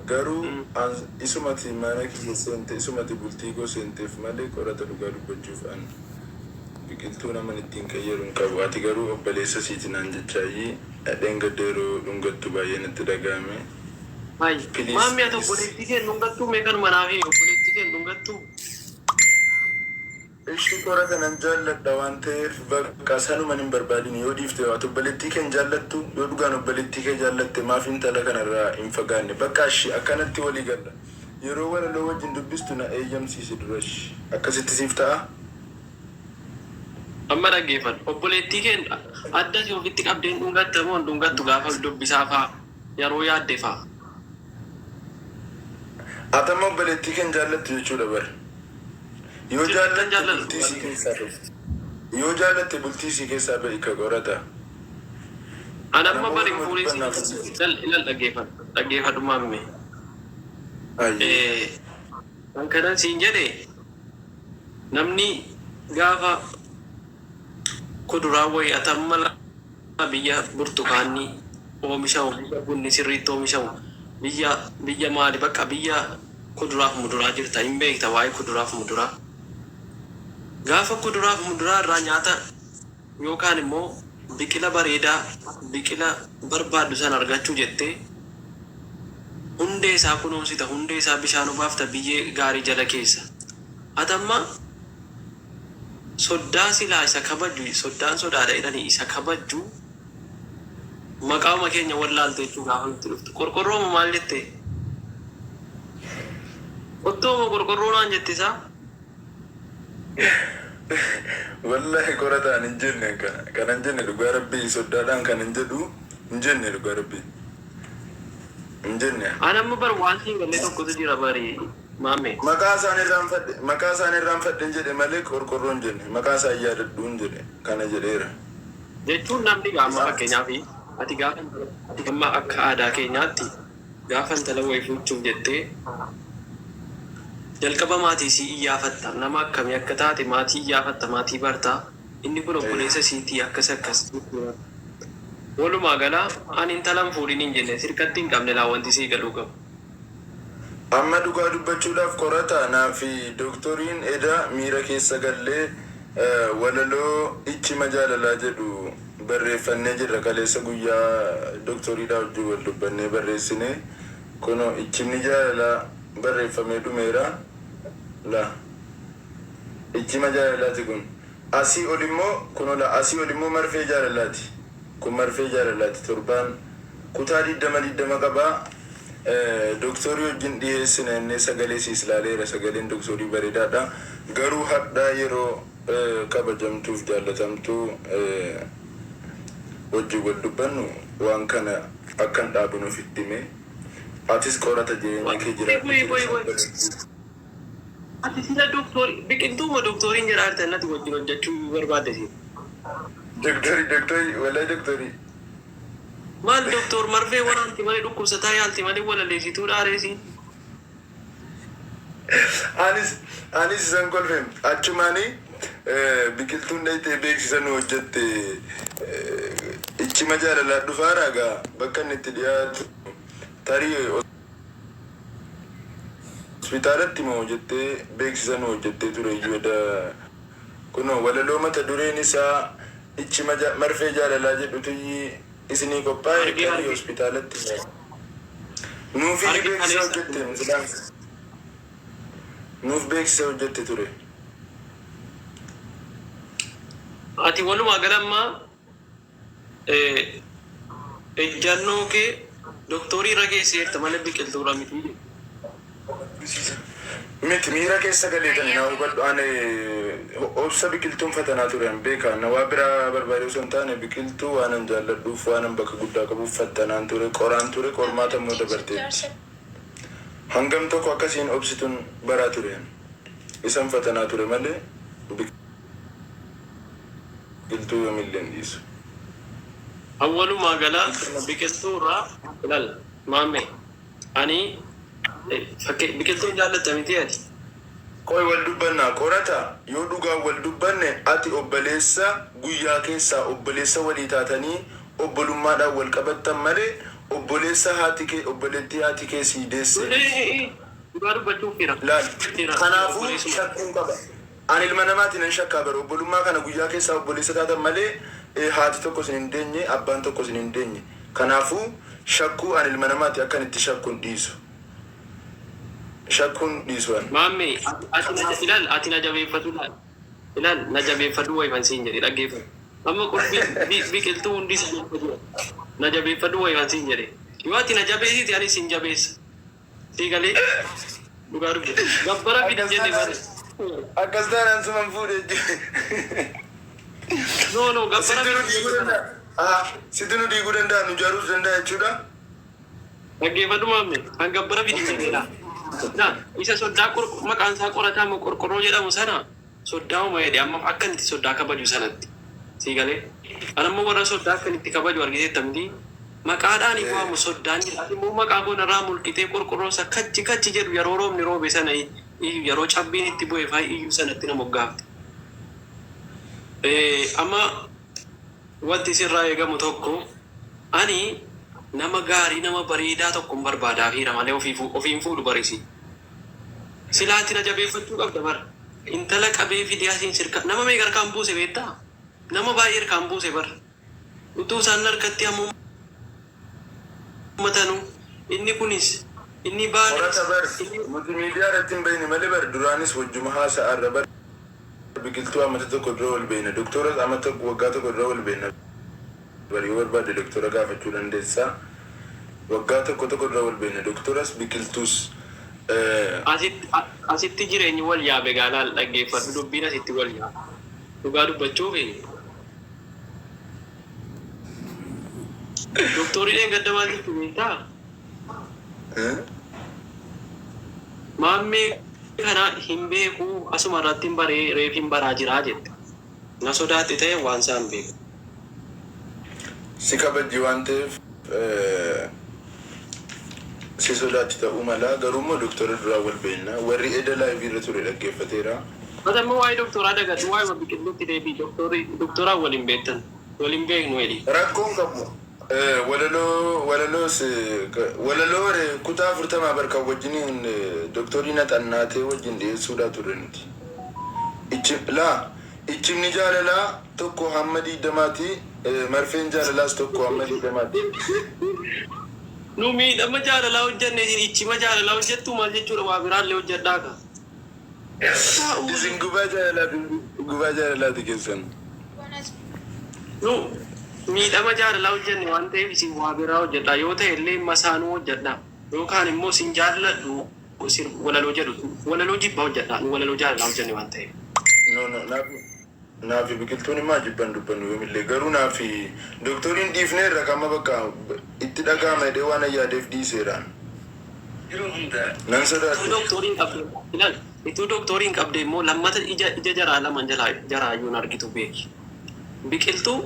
garuu isumati mana kiyya seente isumati bultii goo seenteef malee qorata dhugaa dubbachuuf an biqiltuu naman ittiin kayyaruun qabu. Ati garuu obboleessa siitinaan jechaayii dheengaddeeroo dhungattu baay'ee natti dhagahame. Maammi ati obboleettii kee dhungattuu meeqan manaa fi obboleettii kee dhungattuu? Ishii qorata nan jaalladha waan ta'eef bakka sanuman hin barbaadin yoo dhiifte ati obboleettii kee hin jaallattu yoo dhugaan obboleettii kee jaallatte maaf intala kanarraa hin fagaanne bakka ishii akkanatti walii galla yeroo walaloo wajjin dubbistu na eeyyamsiisi durash akkasitti siif ta'a. Amma dhaggeeffadhu obboleettii kee adda si ofitti qabdeen dhungatta moo dhungattu gaafa dubbisaa fa'a yeroo yaadde fa'a. Atama obboleettii kee hin jaallattu jechuudha bara. Yoo jaallatte bultii si keessaa ba'i ka qorata. Ana amma bari fuulisi ilal dhaggeeffadhu maamme. Kan kanan siin jedhe namni gaafa kuduraa wayii atamma biyya burtukaanni oomishamu bunni sirriitti oomishamu biyya maali bakka biyya kuduraaf muduraa jirta hin beekta waa'ee kuduraaf muduraa. Gaafa kuduraaf muduraa irraa nyaata yookaan immoo biqila bareedaa biqila barbaaddu san argachuu jettee hundee isaa kunuunsita hundee isaa bishaan obaafta biyyee gaarii jala keessa. Atamma soddaa silaa isa kabaju soddaan sodaadha jedhanii isa kabaju maqaama keenya wallaalte jechuu gaafa nutti dhuftu. Qorqorrooma maal jettee? Ottooma qorqorroo naan jettisaa? Wallahi qorataan hin jenne kana hin jenne dhugaa rabbii soddaadhaan kan hin jedhu hin jenne dhugaa rabbii hin jenne. Ani amma bar waan siin galee tokkotu jira bari maamme. Maqaa isaan irraanfadhe hin jedhe malee qorqorroo hin jenne maqaa isaa yaadadhu hin jedhe kana jedheera. Jechuun namni gaama fakkeenyaaf ati gaafa amma akka aadaa keenyaatti gaafa intala wayii fuuchuuf jettee jalqaba maatii si iyyafatta nama akkamii akka taate maatii iyyafatta maatii bartaa inni kun obboleessa siitii akkas walumaa galaa ani intalan fuudhin hin jenne sirkatti hin qabne laa wanti sii galuu qabu. Amma dhugaa dubbachuudhaaf qorata naa fi dooktoriin eda miira keessa gallee walaloo ichima jaalalaa jedhu barreeffannee jirra kaleessa guyyaa dooktoriidhaa wajjin wal dubbannee barreessine kuno ichimni jaalalaa barreeffamee dhumeera la ichima jaalalaati kun asii ol immoo kunola asii ol immoo marfee jaalalaati kun marfee jaalalaati torbaan kutaa 20 qabaa dooktorii wajjin dhiyeessine innee sagalee siis ilaaleera sagaleen dooktorii bareedaadha garuu hadhaa yeroo kabajamtuuf jaallatamtuu wajjin wal dubbannu waan kana akkan dhaabunuuf itti hime. Atis qorata jireenya kee jiraatu. Ati sila dooktorii biqiltuuma dooktoriin jiraarte natti wajjin hojjechuu barbaadde si. Dooktorii walaa dooktorii. Maal dooktor marfee waraanti malee dhukkubsataa yaalti malee walaleessituu dhaareesi. Anis isan kolfeem achumaanii biqiltuun dhayitee beeksisan hojjette ichima jaalalaa dhufaa raagaa bakka inni itti dhiyaatu. Tarii hospitaalatti moo jettee beeksisan hojjettee ture iyyuu kuno walaloo mata dureen isaa ichima marfee jaalalaa jedhutu isinii qophaa'e tarii hospitaalatti nuuf beeksisa hojjette nuuf beeksisa hojjette ture. Ati walumaa galammaa ejjannoo kee dooktorii rageessee erta malee biqiltuudha miti. Miti miira keessa galee kan naa hubadhu ani obsa biqiltuun fatanaa ture an beekaa na waa biraa barbaade osoo hin taane biqiltuu waan an jaalladhuuf waan an bakka guddaa qabuuf fattanaan ture qoraan ture qormaata immoo dabarteetti. Hangam tokko akkasiin obsituun baraa ture isan fatanaa ture malee biqiltuu yoomillee hin dhiisu. Awwalumaa galaa biqiltuurraa ilal maamme ani biqiltuun jaallatta miti ati. Qoy wal dubbannaa qorata yoo dhugaa wal dubbanne ati obboleessa guyyaa keessaa obboleessa walii taatanii obbolummaadhaan wal qabattan malee obboleessa obboleettii haati kee sii deesse. Dhugaa dubbachuu fira. Laal kanaafuu shakkuun qaba. Ani ilma namaatiin hin shakkaa bara obbolummaa kana guyyaa keessaa obboleessa taatan malee haati tokkos hin deenye abbaan tokkos hin deenye. Kanaafuu shakkuu ani ilma namaati akkan itti shakkuun dhiisu. Shakkuun dhiisuan. Maammee ilaal ati na jabeeffatu laal. Ilaal na jabeeffadhu wayiban siin jedhe dhaggeeffatu. Amma qurbii biqiltuu hundi na jabeeffadhu wayiban siin jedhe. Yoo ati na jabeessiti ani siin jabeessa. Sigalee dhugaa dubbatu. Gabbara fidin jenne bare. Akkas taanaan suman fuudhee jiru. No gabbara fidin. Sitti nu diiguu danda'a nu jaaruus danda'a jechuudha. Dhaggeeffadhu maammee kan gabbara fidin jennedha. Isa sodaa maqaan isaa qoratamu qorqorroo jedhamu sana sodaa uma jedhe amma akkan itti sodaa kabaju sanatti. Sigalee anammoo warra sodaa akkan itti kabaju argiteettamti. Maqaadhaan waamu soddaan jedhati immoo maqaa koonarraa mulqitee qorqorroo isa kachi jedhu yeroo roobni roobe sana yeroo cabbiin itti bu'ee faa iyyuu sanatti nama moggaafte. Amma wanti sirraa eegamu tokko ani nama gaarii nama bareedaa tokkon barbaadaa fi malee ofiin fuudhu barisi. Silaatti na jabeeffachuu qabda bara. Intala qabee fidiyaasiin sirka nama meeqa harkaan buuse beektaa? Nama baay'ee harkaan buuse bara. Utuu isaan harkatti ammoo matanu inni kunis inni baala. Qorata bar multiimiidiyaa irratti hin bayne malee bar duraanis wajjuma haasa'a irra bar biqiltuu amata tokko dura wal beeyna doktooras amata waggaa tokko dura wal beeyna. Bari barbaade doktora gaafachuu dandeessaa. Waggaa tokko dura wal beeyna doktoras biqiltuus. Asitti jireenyi wal yaabe gaalaal dhaggeeffadhu dubbiin asitti wal yaabe. Dhugaa dubbachuuf doktoriin gadda maal jettu beektaa? Maammee kana hin beeku asuma irratti reefin baraa jiraa jette. Na sodaatti ta'e waan isaan beeku. Si kabajji waan ta'eef si sodaatti ta'uu mala garuummoo doktora duraa wal beekna warri eda laayivii irra ture dhaggeeffateera. Matammoo waa'ee doktoraa dagadhu waa'ee biqiltuutti deebii doktoraa waliin beektan waliin beeknu jedhi. Rakkoon qabu walaloo kutaa 40 barka wajjiniin doktorii naxannaatee wajjin dhiyeessuudhaa ture nuti. Ichimni jaalalaa tokko hamma 20 marfeen jaalalaas tokko hamma 20. Nu miidhama jaalalaa hojjenne ichima jaalalaa hojjettu maal jechuudha waa biraallee hojjedhaa ka. Isin gubaa jaalalaati keessan. Nu miidhama jaalalaa hojjenne waan ta'eef isin waa biraa hojjedhaa yoo ta'e illee masaanuu hojjedhaa yookaan immoo isin jaalladhu walaloo jedhu walaloo jibba hojjedhaa nu walaloo jaalalaa hojjenne waan ta'eef. Naafi biqiltuun himaa jibban dubbannu yoomillee garuu naafi doktoriin dhiifnee irra kama bakka itti dhagaama jedhee waan ayyaadeef dhiiseeraan. Nan sodaadhe. Ituu doktoriin qabde immoo lammata ija jaraa laman jaraa iyyuu argitu beeki. Biqiltuu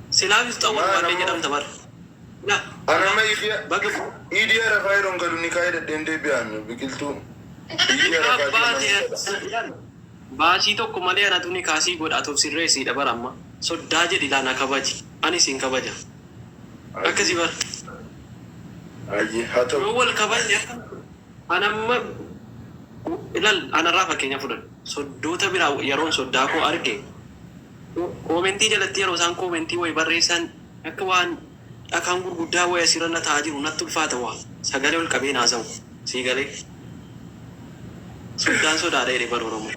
silaafis xawwan waadde jedhamta bara. Anama idiyaa rafaa yeroon galu ni kaa'ee dadheen deebi'an biqiltuu. Baasii tokko malee anatu ni kaasii godhaatuuf sirreessiidha bara amma. Soddaa jedhi laana kabaji. Ani siin kabaja. Akkasii bara. Haa ta'u. Yoo wal kabajne anamma ilal anarraa fakkeenya fudhan. Soddoota biraa yeroon soddaa koo arge. Koomentii jalatti yeroo isaan koomentii wayi barreessan akka waan dhakaan gurguddaa wayi asirra taa'aa jiru natti ulfaata waa. Sagalee ol qabee naasa'u. Sii galee. Soddaan sodaadha jedhee bara Oromoo.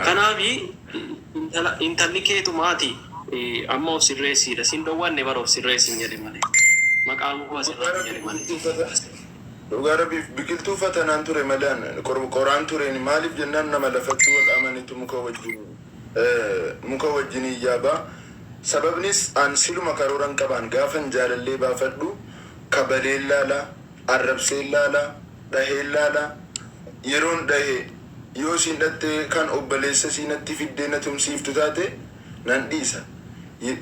Kanaafi intalli keetu maati amma of sirreessiidha. Sin dhowwanne bara of sirreessin jedhe malee. Maqaan koo asirratti jedhe malee. Dhugaa rabbiif biqiltuu fatanaan ture malee qoraan tureen maaliif jennaan nama lafatti wal amanitu muka wajjin iyyaabaa. Sababnis an siluma karooran qaban gaafan jaalallee baafadhu kabaleen laala arrabseen laala dhaheen laala yeroon dhahee yoo siin dhattee kan obboleessa siinatti fiddee na tumsiiftu taate nan dhiisa.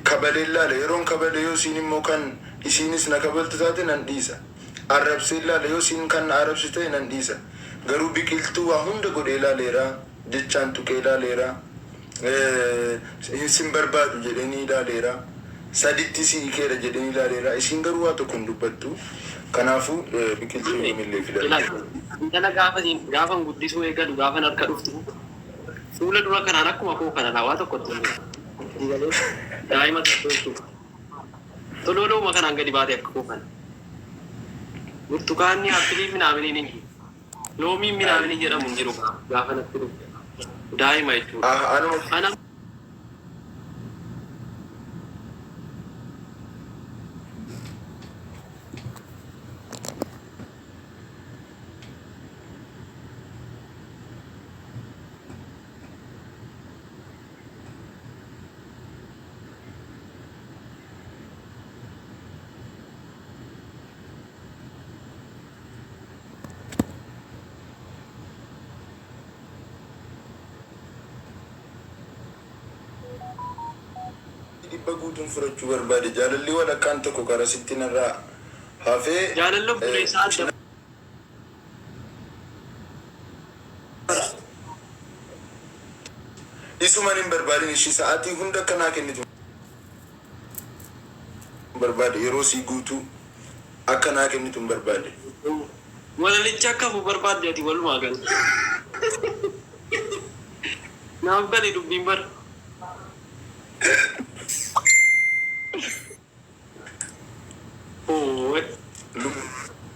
Kabaleen laala yeroon kabalee yoo siin immoo kan isiinis na kabaltu taate nan dhiisa. Arrabseen laala yoo siin kan na arrabsite nan dhiisa. Garuu biqiltuu waa hunda godhee laaleera jechaan tuqee laaleera. Sin barbaadu jedhanii laaleera. saditti si keera jedhanii ilaaleera isin garuu waa tokko hin dubbattu kanaafuu biqiltuu yoomillee filadhu. Intala gaafan guddisuu eegadu gaafan harka dhuftu fuula dura kanaan akkuma koo kana waa tokkotti daa'ima tokko toloolooma kanaan gadi baate akka koo kana. Burtukaanni appilii minaaminiin hin loomii minaaminiin jedhamu hin jiru gaafa natti dhufu daa'ima jechuudha. Dhibba guutuun furachuu barbaade jaalalli walakkaan tokko karaa sitti narraa hafee jaalalli obboleessaa adda isuman hin barbaadin ishii sa'aatii hunda akkanaa kennitu barbaade yeroo sii guutuu akkanaa kennitu hin barbaade walalicha akka fu barbaadde ati walumaa gal naaf gale dubbiin bara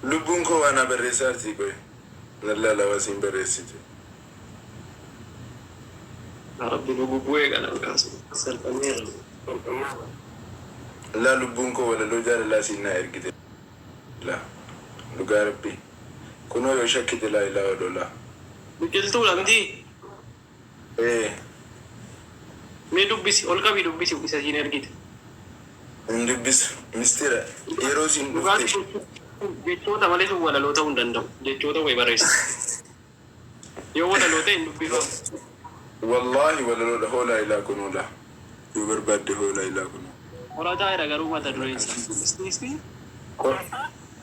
lubbuun koo waan barreessaa artii qoe nallaalawaa siin barreessite rabbi lubbuu bu'ee kana kaasu salphameera laa lubbuun koo walaloo jaalalaa siin naa ergite laa dhugaa rabbi kunoo yoo shakkite laa ilaa odolaa biqiltuu lamtii mee dubbisi ol qabii dubbisi isa siin ergite hin dubbisu mistira yeroo siin dhufte jechoota malee sun walaloo ta'uu hin danda'u jechoota way barreessa yoo walaloo ta'e hin dubbisu wallahi walaloodha hoolaa ilaa kunuudha yoo barbaadde hoolaa ilaa kunuu horataa jedha garuu mata dureensa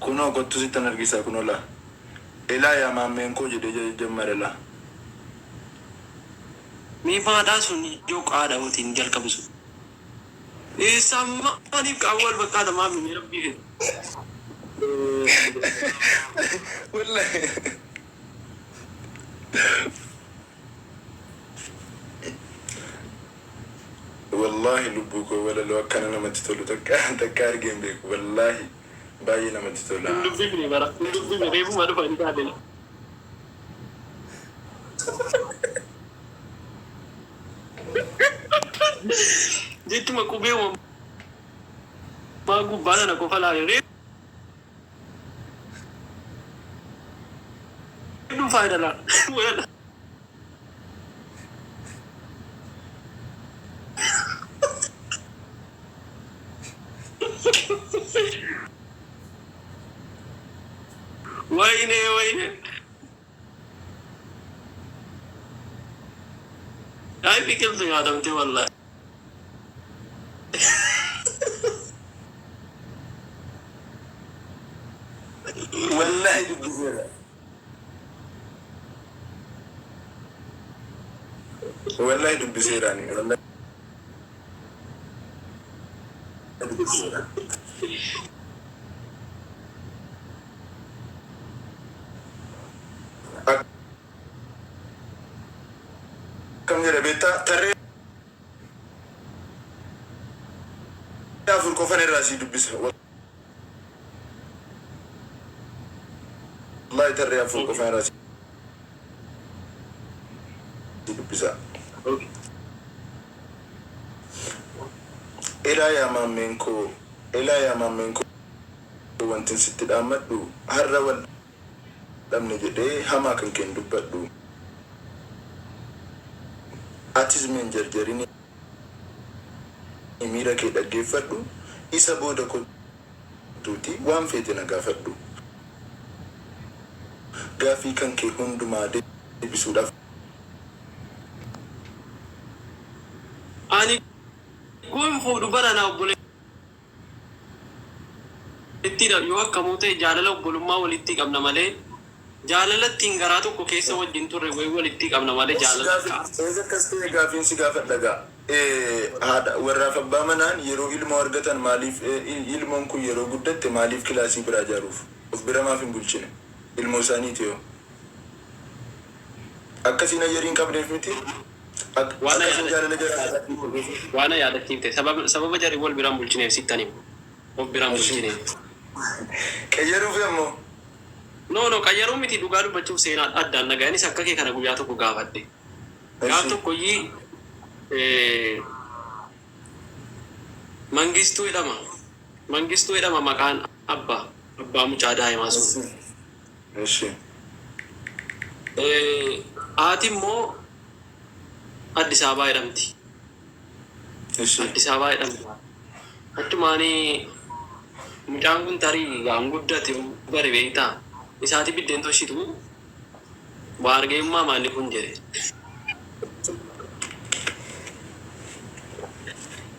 kunoo kottu sittan argisaa kunoo laa ilaa yaa maammeen koo jedhee jammare laa miifaadhaa sun ijoo qaada'uutiin jalqabisu maaniif qaawwal bakkaata maamini rabbii fedhe wallahi lubbuu koo walaloo akkana namatti tolu takka argeen beeku wallahi baay'ee namatti tola dubbifni bara dubbifni reefuma dhufa hin taatela jettuma qubee maa gubbaa sana qofa laale fayda la wala wayne ay pikir tu adam tu wallahi wallahi dubbiseera wallahi dubbiseeraani wallahi dubbiseera kam jedhe beektaa tarree afur qofan irraa sii dubbisa wallahi tarree afur qofan irraa sii dubbisa ilaa yaa maammeen koo wantin sitti dhaammadhu har'a wal dhabne jedhee hamaa kan keen dubbadhu atis meen jarjarini miira kee dhaggeeffadhu isa booda kottuuti waan feete na gaafadhu gaafii kan kee hundumaa deebisuudhaaf ani kun fuudhu barana obbole ittidha yoo akkamuu ta'e jaalala obbolummaa walitti qabna malee jaalalatti garaa tokko keessa wajjin turre way walitti qabna malee jaalala eessa akkas ta'e gaafiin si gaafadha gaa warraaf abbaa manaan yeroo ilmoo argatan maaliif ilmoon kun yeroo guddatte maaliif kilaasii biraa ijaaruuf of bira maaf hin bulchine ilmoo isaaniiti yoo akkasiin ayyariin qabneef miti akkasiin jaalala jira waan yaadachiifte sababa jarri wal biraan bulchineef sittaniif of biraan bulchineef qayyaruuf ammoo no qayyaruu miti dhugaa dubbachuuf seenaan addaan nagaanis akka kee kana guyyaa tokko gaafadhe gaaf tokko iyyii Mangistuu jedhama maqaan abbaa mucaa daa'imaa sun. Haati immoo Addis Ababaa jedhamti. Addis Ababaa jedhamti. Achumaanii mucaan kun tarii gaan guddate bare beektaa isaati biddeen toshitu baargeemmaa maalli kun jedhe.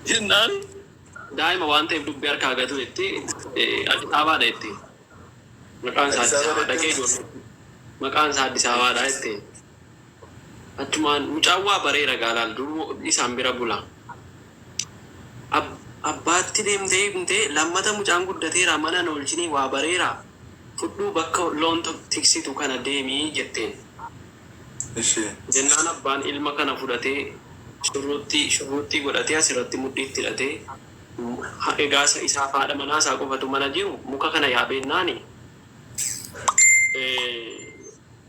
Jennaan daa'ima waan ta'eef dubbii harkaa gatu jetti Addis Ababaadha jetti. Maqaan isaa Addis Ababaa dhaqee ijoollee maqaan isaa Addis Ababaadha jetti. Achumaan mucaan waa bareera gaalaan duruu isaan bira bula. Abbaatti deemtee himtee lammata mucaan guddateera mana oolchinii waa bareera fudhuu bakka loon tiksitu kana deemii jetteen. Jennaan abbaan ilma kana fudhatee shurruutti godhatee asirratti mudhiitti hidhatee egaa isaa haadha manaa isaa qofatu mana jiru muka kana yaabeennaani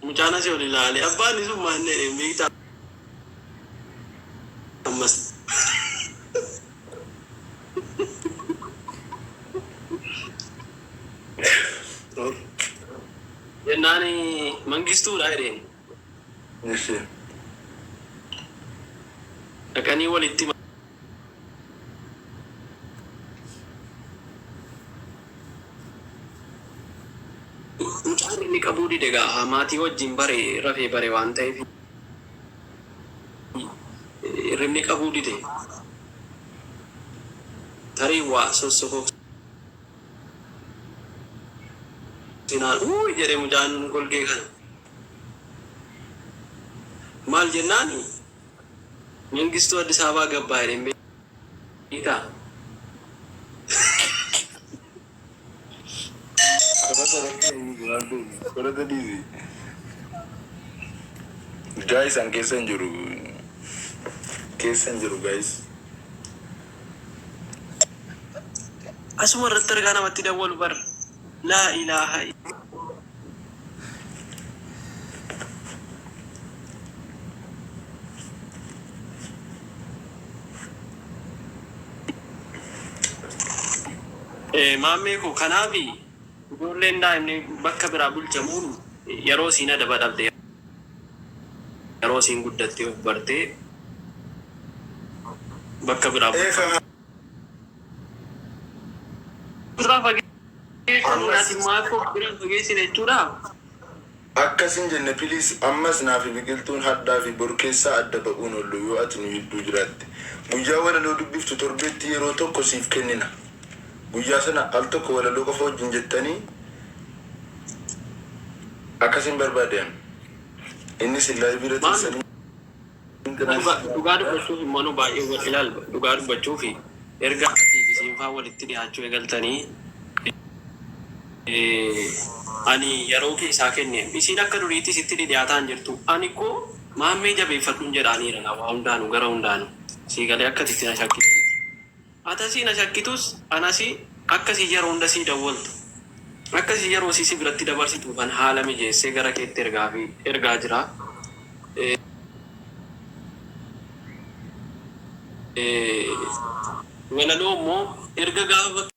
mucaan asii ol ilaale abbaan sun maanne beektaa ammas jennaan Mangistuudha jedheen dhaqanii walitti mucaan inni qabuu dide gaa maatii wajjin rafee bare waan ta'eef hirribni qabuu dide tarii waa sossokoo sinaan jedhe mucaan golgee kana maal jennaani Mangistuu Addis Ababaa gabbaa jedheen beektaa guys an keessa hin jiru guys asuma irratti argaa namatti dawwalu bar laa ilaaha maammee koo kanaafi ijoolleen daa'imni bakka biraa bulchamuun yeroo siin adaba dhabde yeroo siin guddattee of bartee bakka biraa akkasin jenne piliis ammas naafi biqiltuun hadhaa fi borkeessaa adda ba'uun ollu yoo ati nu hidduu jiraatte guyyaa walaloo dubbiftu torbeetti yeroo tokko siif kennina guyyaa sana al tokko walaloo qofa wajjin jettanii akkasin barbaadean innis illaa bira teessanii dhugaa dubbachuuf immoo baay'ee wal ilaal dhugaa dubbachuu fi erga atii fi siinfaa walitti dhiyaachuu eegaltanii ani yeroo keessaa kenne isiin akka duriitti sitti dhiyaataan jirtu ani koo maammee jabeeffadhuun jedhaaniira waa hundaanu gara hundaanu sii galee akka titti na shakkitu atasii na shakkitus anasii akkasii yeroo hunda sii dawwaltu akkasii yeroo sii biratti dabarsitu kan haala mijeessee gara keetti ergaa jira. Walaloo immoo erga gaafa